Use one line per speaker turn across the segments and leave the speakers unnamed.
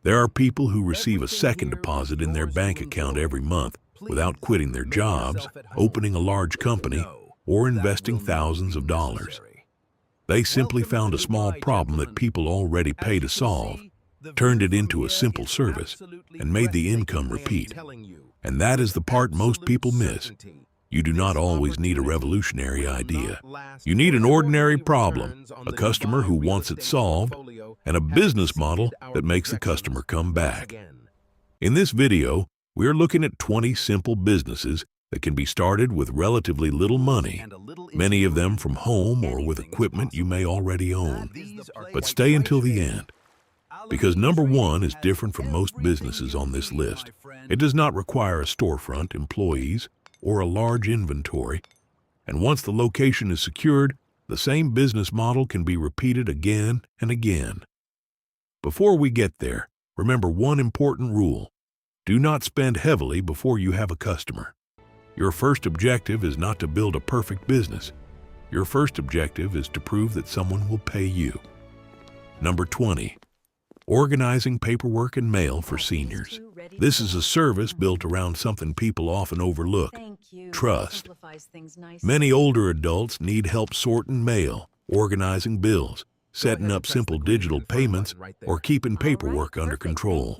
There are people who receive a second deposit in their bank account every month without quitting their jobs, opening a large company, or investing thousands of dollars. They simply found a small problem that people already pay to solve, turned it into a simple service, and made the income repeat. And that is the part most people miss. You do not always need a revolutionary idea. You need an ordinary problem, a customer who wants it solved, and a business model that makes the customer come back. In this video, we are looking at 20 simple businesses that can be started with relatively little money, many of them from home or with equipment you may already own. But stay until the end, because number one is different from most businesses on this list. It does not require a storefront, employees, or a large inventory, and once the location is secured, the same business model can be repeated again and again. Before we get there, remember one important rule. Do not spend heavily before you have a customer. Your first objective is not to build a perfect business. Your first objective is to prove that someone will pay you. Number 20. Organizing paperwork and mail for seniors. This is a service built around something people often overlook: trust. Many older adults need help sorting mail, organizing bills, setting up simple digital payments, or keeping paperwork under control.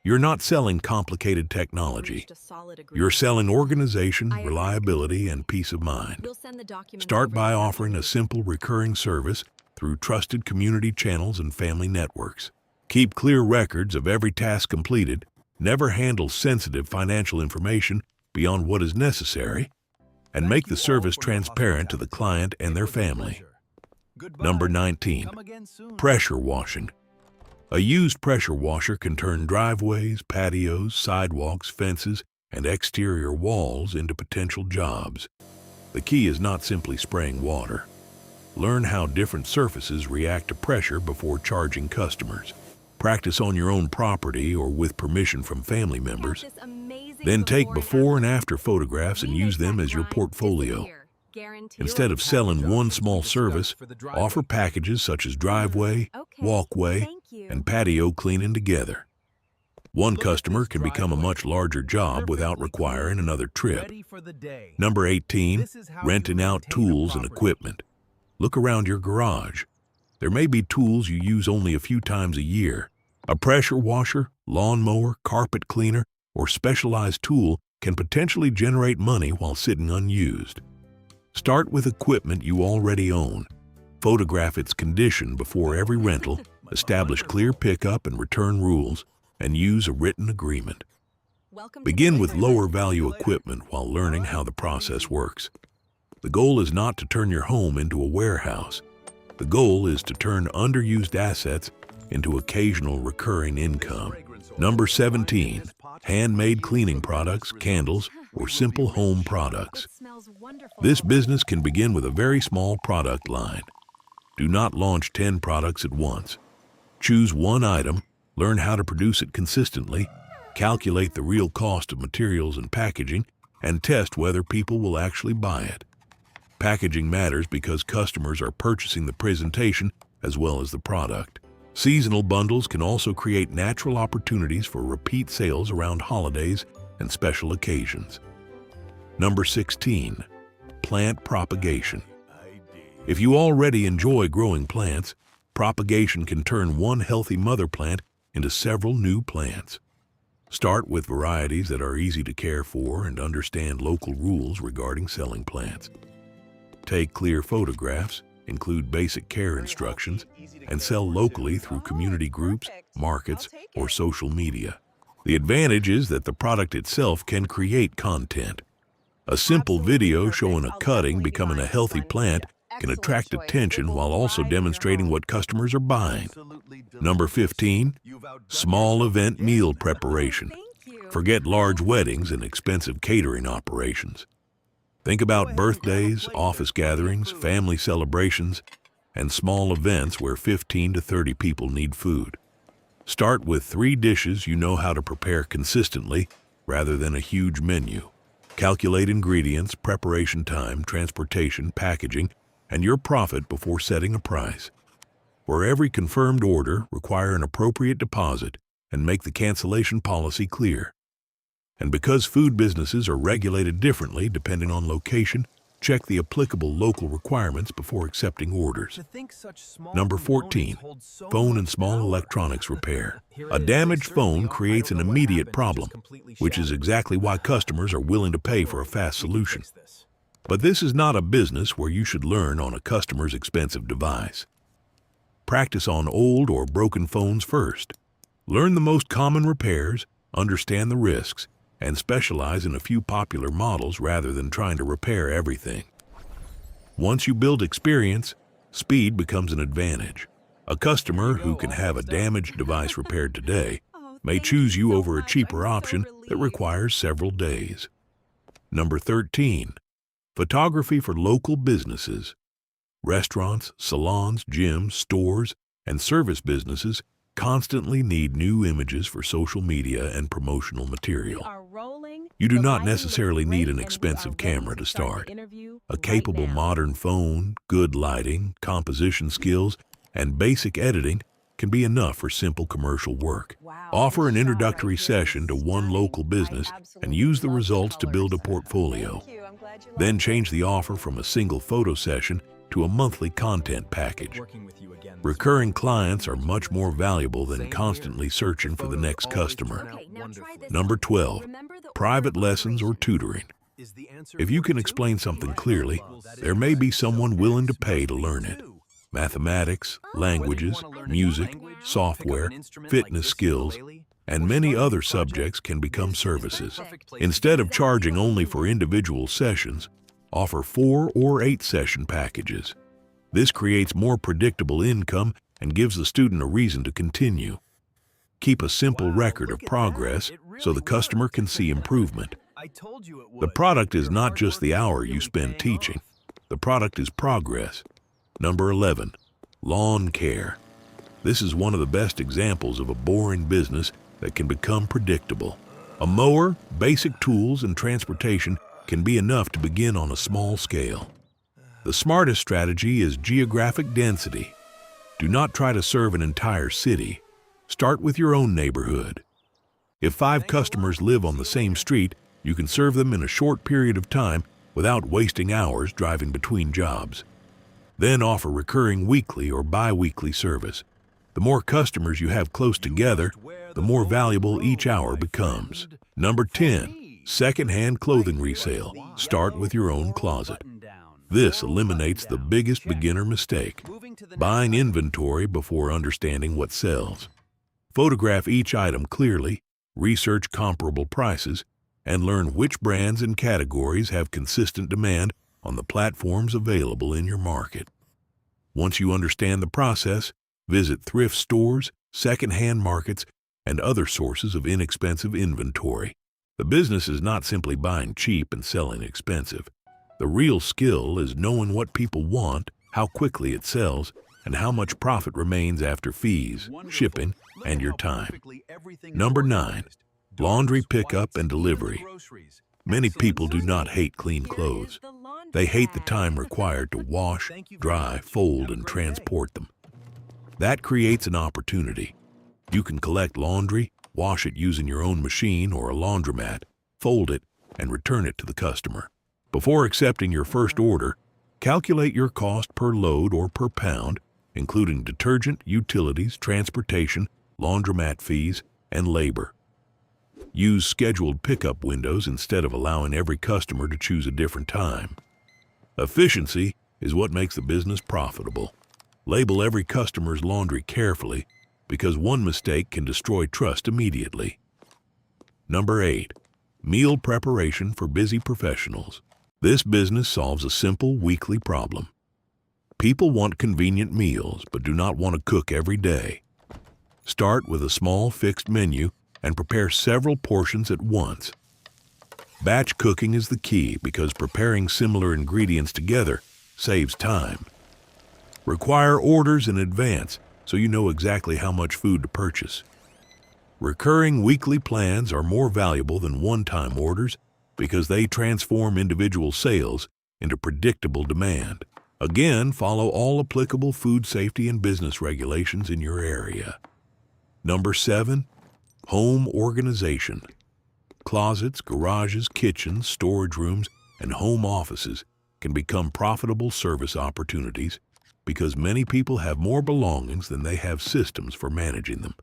You're not selling complicated technology. You're selling organization, reliability, and peace of mind. Start by offering a simple recurring service through trusted community channels and family networks. Keep clear records of every task completed. Never handle sensitive financial information beyond what is necessary, and make the service transparent to the client and their family. Number 19. Pressure washing. A used pressure washer can turn driveways, patios, sidewalks, fences, and exterior walls into potential jobs. The key is not simply spraying water. Learn how different surfaces react to pressure before charging customers. Practice on your own property or with permission from family members. Then take before and after photographs and use them as your portfolio. Instead of selling one small service, offer packages such as driveway, walkway, and patio cleaning together. One customer can become a much larger job without requiring another trip. Number 18. Renting out tools and equipment. Look around your garage. There may be tools you use only a few times a year. A pressure washer, lawnmower, carpet cleaner, or specialized tool can potentially generate money while sitting unused. Start with equipment you already own. Photograph its condition before every rental, establish clear pickup and return rules, and use a written agreement. Begin with lower value equipment while learning how the process works. The goal is not to turn your home into a warehouse. The goal is to turn underused assets into occasional recurring income. Number 17. Handmade cleaning products, candles, or simple home products. This business can begin with a very small product line. Do not launch 10 products at once. Choose one item, learn how to produce it consistently, calculate the real cost of materials and packaging, and test whether people will actually buy it. Packaging matters because customers are purchasing the presentation as well as the product. Seasonal bundles can also create natural opportunities for repeat sales around holidays and special occasions. Number 16. Plant propagation. If you already enjoy growing plants, propagation can turn one healthy mother plant into several new plants. Start with varieties that are easy to care for and understand local rules regarding selling plants. Take clear photographs, include basic care instructions, and sell locally through community groups, markets, or social media. The advantage is that the product itself can create content. A simple video showing a cutting becoming a healthy plant can attract attention while also demonstrating what customers are buying. Number 15. Small event meal preparation. Forget large weddings and expensive catering operations. Think about birthdays, office gatherings, family celebrations, and small events where 15 to 30 people need food. Start with 3 dishes you know how to prepare consistently rather than a huge menu. Calculate ingredients, preparation time, transportation, packaging, and your profit before setting a price. where every confirmed order requires an appropriate deposit and make the cancellation policy clear. And because food businesses are regulated differently depending on location, check the applicable local requirements before accepting orders. Number 14, phone and small electronics repair. A damaged phone creates an immediate problem, which is exactly why customers are willing to pay for a fast solution. But this is not a business where you should learn on a customer's expensive device. Practice on old or broken phones first. Learn the most common repairs, understand the risks, and specialize in a few popular models rather than trying to repair everything. Once you build experience, speed becomes an advantage. A customer who can have a damaged device repaired today may choose you over a cheaper option that requires several days. Number 13, photography for local businesses. Restaurants, salons, gyms, stores, and service businesses constantly need new images for social media and promotional material. You do not necessarily need an expensive camera to start. A capable modern phone, good lighting, composition skills, and basic editing can be enough for simple commercial work. Offer an introductory session to one local business and use the results to build a portfolio. Then change the offer from a single photo session to a monthly content package. Recurring clients are much more valuable than constantly searching for the next customer. Number 12, private lessons or tutoring. If you can explain something clearly, there may be someone willing to pay to learn it. Mathematics, languages, music, software, fitness skills, and many other subjects can become services. Instead of charging only for individual sessions, offer 4 or 8 session packages. This creates more predictable income and gives the student a reason to continue. Keep a simple record of progress so the customer can see improvement. The product is not just the hour you spend teaching. The product is progress. Number 11, lawn care. This is one of the best examples of a boring business that can become predictable. A mower, basic tools, and transportation can be enough to begin on a small scale. The smartest strategy is geographic density. Do not try to serve an entire city. Start with your own neighborhood. If 5 customers live on the same street, you can serve them in a short period of time without wasting hours driving between jobs. Then offer recurring weekly or bi-weekly service. The more customers you have close together, the more valuable each hour becomes. Number 10, second-hand clothing resale. Start with your own closet. This eliminates the biggest beginner mistake, buying inventory before understanding what sells. Photograph each item clearly, research comparable prices, and learn which brands and categories have consistent demand on the platforms available in your market. Once you understand the process, visit thrift stores, second-hand markets, and other sources of inexpensive inventory. The business is not simply buying cheap and selling expensive. The real skill is knowing what people want, how quickly it sells, and how much profit remains after fees, shipping, and your time. Number 9, laundry pickup and delivery. Many people do not hate clean clothes. They hate the time required to wash, dry, fold, and transport them. That creates an opportunity. You can collect laundry, wash it using your own machine or a laundromat, fold it, and return it to the customer. Before accepting your first order, calculate your cost per load or per pound, including detergent, utilities, transportation, laundromat fees, and labor. Use scheduled pickup windows instead of allowing every customer to choose a different time. Efficiency is what makes the business profitable. Label every customer's laundry carefully because one mistake can destroy trust immediately. Number 8, meal preparation for busy professionals. This business solves a simple weekly problem. People want convenient meals but do not want to cook every day. Start with a small fixed menu and prepare several portions at once. Batch cooking is the key because preparing similar ingredients together saves time. Require orders in advance so you know exactly how much food to purchase. Recurring weekly plans are more valuable than one-time orders because they transform individual sales into predictable demand. Again, follow all applicable food safety and business regulations in your area. Number 7, home organization. Closets, garages, kitchens, storage rooms, and home offices can become profitable service opportunities because many people have more belongings than they have systems for managing them.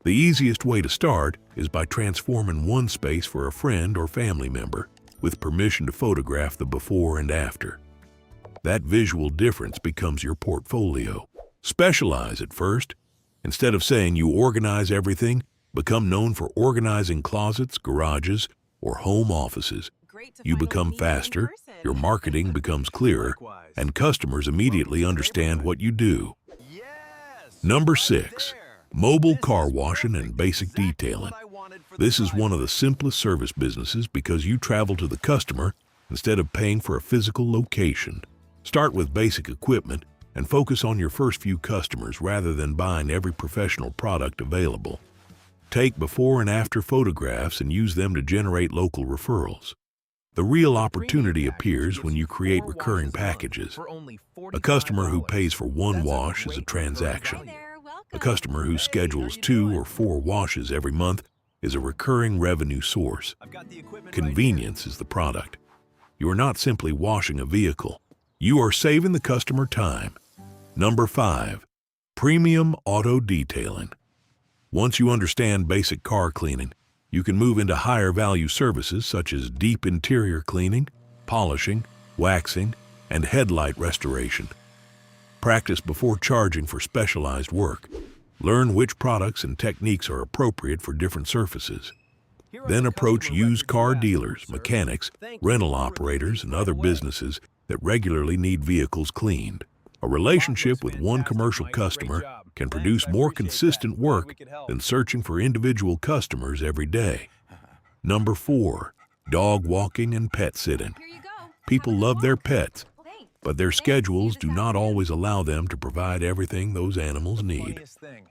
The easiest way to start is by transforming one space for a friend or family member with permission to photograph the before and after. That visual difference becomes your portfolio. Specialize at first. Instead of saying you organize everything, become known for organizing closets, garages, or home offices. You become faster, your marketing becomes clearer, and customers immediately understand what you do. Number 6, mobile car washing and basic detailing. This is one of the simplest service businesses because you travel to the customer instead of paying for a physical location. Start with basic equipment and focus on your first few customers rather than buying every professional product available. Take before and after photographs and use them to generate local referrals. The real opportunity appears when you create recurring packages. A customer who pays for one wash is a transaction. A customer who schedules 2 or 4 washes every month is a recurring revenue source. Convenience is the product. You are not simply washing a vehicle. You are saving the customer time. Number 5, premium auto detailing. Once you understand basic car cleaning, you can move into higher value services such as deep interior cleaning, polishing, waxing, and headlight restoration. Practice before charging for specialized work. Learn which products and techniques are appropriate for different surfaces. Then approach used car dealers, mechanics, rental operators, and other businesses that regularly need vehicles cleaned. A relationship with one commercial customer can produce more consistent work than searching for individual customers every day. Number 4, dog walking and pet sitting. People love their pets, but their schedules do not always allow them to provide everything those animals need.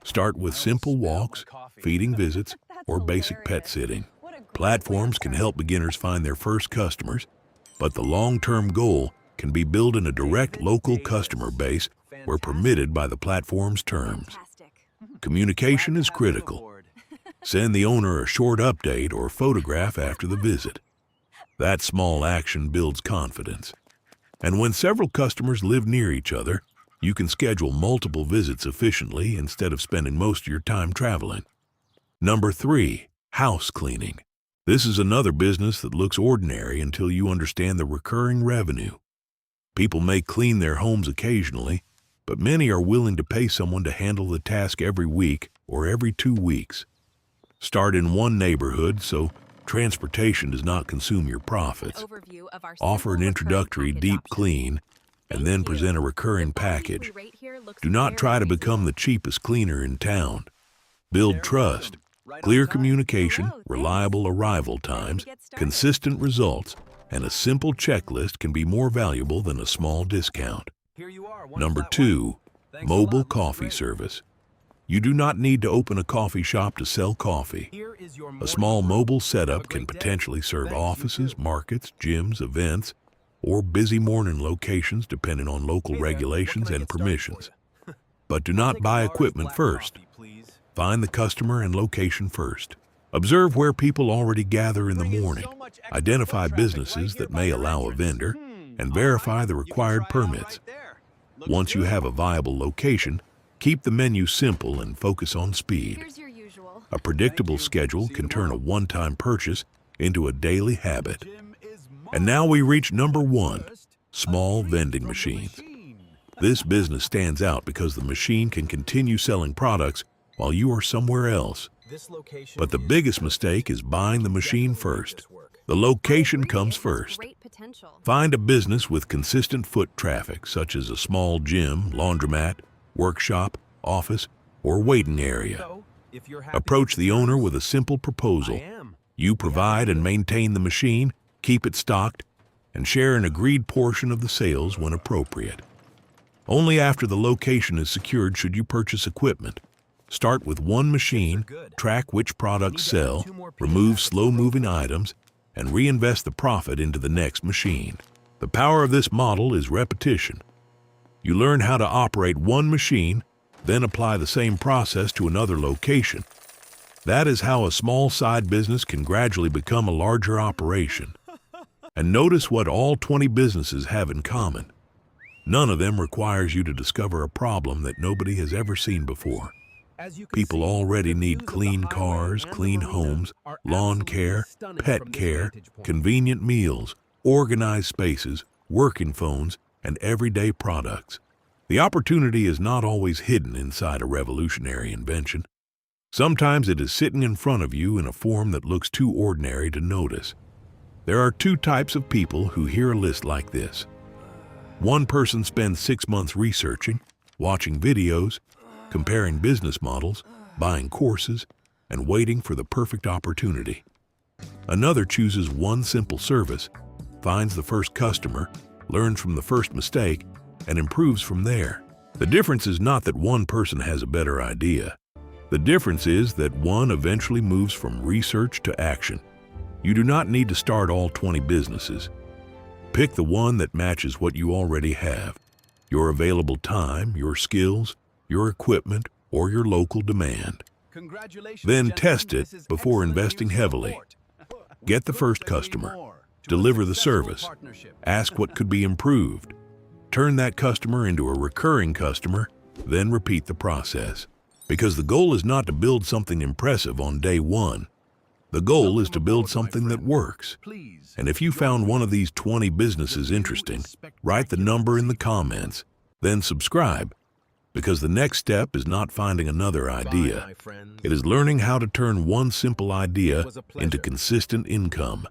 Start with simple walks, feeding visits, or basic pet sitting. Platforms can help beginners find their first customers, but the long-term goal can be building a direct local customer base where permitted by the platform's terms. Communication is critical. Send the owner a short update or photograph after the visit. That small action builds confidence. And when several customers live near each other, you can schedule multiple visits efficiently instead of spending most of your time traveling. Number 3, house cleaning. This is another business that looks ordinary until you understand the recurring revenue. People may clean their homes occasionally, but many are willing to pay someone to handle the task every week or every 2 weeks. Start in one neighborhood so transportation does not consume your profits. Offer an introductory deep clean and then present a recurring package. Do not try to become the cheapest cleaner in town. Build trust, clear communication, reliable arrival times, consistent results, and a simple checklist can be more valuable than a small discount. Number 2, mobile coffee service. You do not need to open a coffee shop to sell coffee. A small mobile setup can potentially serve offices, markets, gyms, events, or busy morning locations depending on local regulations and permissions. But do not buy equipment first. Find the customer and location first. Observe where people already gather in the morning. Identify businesses that may allow a vendor and verify the required permits. Once you have a viable location, keep the menu simple and focus on speed. A predictable schedule can turn a one-time purchase into a daily habit. And now we reach number 1, small vending machines. This business stands out because the machine can continue selling products while you are somewhere else. But the biggest mistake is buying the machine first. The location comes first. Find a business with consistent foot traffic, such as a small gym, laundromat, workshop, office, or waiting area. Approach the owner with a simple proposal. You provide and maintain the machine, keep it stocked, and share an agreed portion of the sales when appropriate. Only after the location is secured should you purchase equipment. Start with one machine, track which products sell, remove slow-moving items, and reinvest the profit into the next machine. The power of this model is repetition. You learn how to operate one machine, then apply the same process to another location. That is how a small side business can gradually become a larger operation. And notice what all 20 businesses have in common. None of them requires you to discover a problem that nobody has ever seen before. People already need clean cars, clean homes, lawn care, pet care, convenient meals, organized spaces, working phones, and everyday products. The opportunity is not always hidden inside a revolutionary invention. Sometimes it is sitting in front of you in a form that looks too ordinary to notice. There are two types of people who hear a list like this. One person spends 6 months researching, watching videos, comparing business models, buying courses, and waiting for the perfect opportunity. Another chooses one simple service, finds the first customer, learns from the first mistake, and improves from there. The difference is not that one person has a better idea. The difference is that one eventually moves from research to action. You do not need to start all 20 businesses. Pick the one that matches what you already have, your available time, your skills, your equipment, or your local demand. Then test it before investing heavily. Get the first customer, deliver the service, ask what could be improved, turn that customer into a recurring customer, then repeat the process. Because the goal is not to build something impressive on day one. The goal is to build something that works. And if you found one of these 20 businesses interesting, write the number in the comments, then subscribe. Because the next step is not finding another idea. It is learning how to turn one simple idea into consistent income.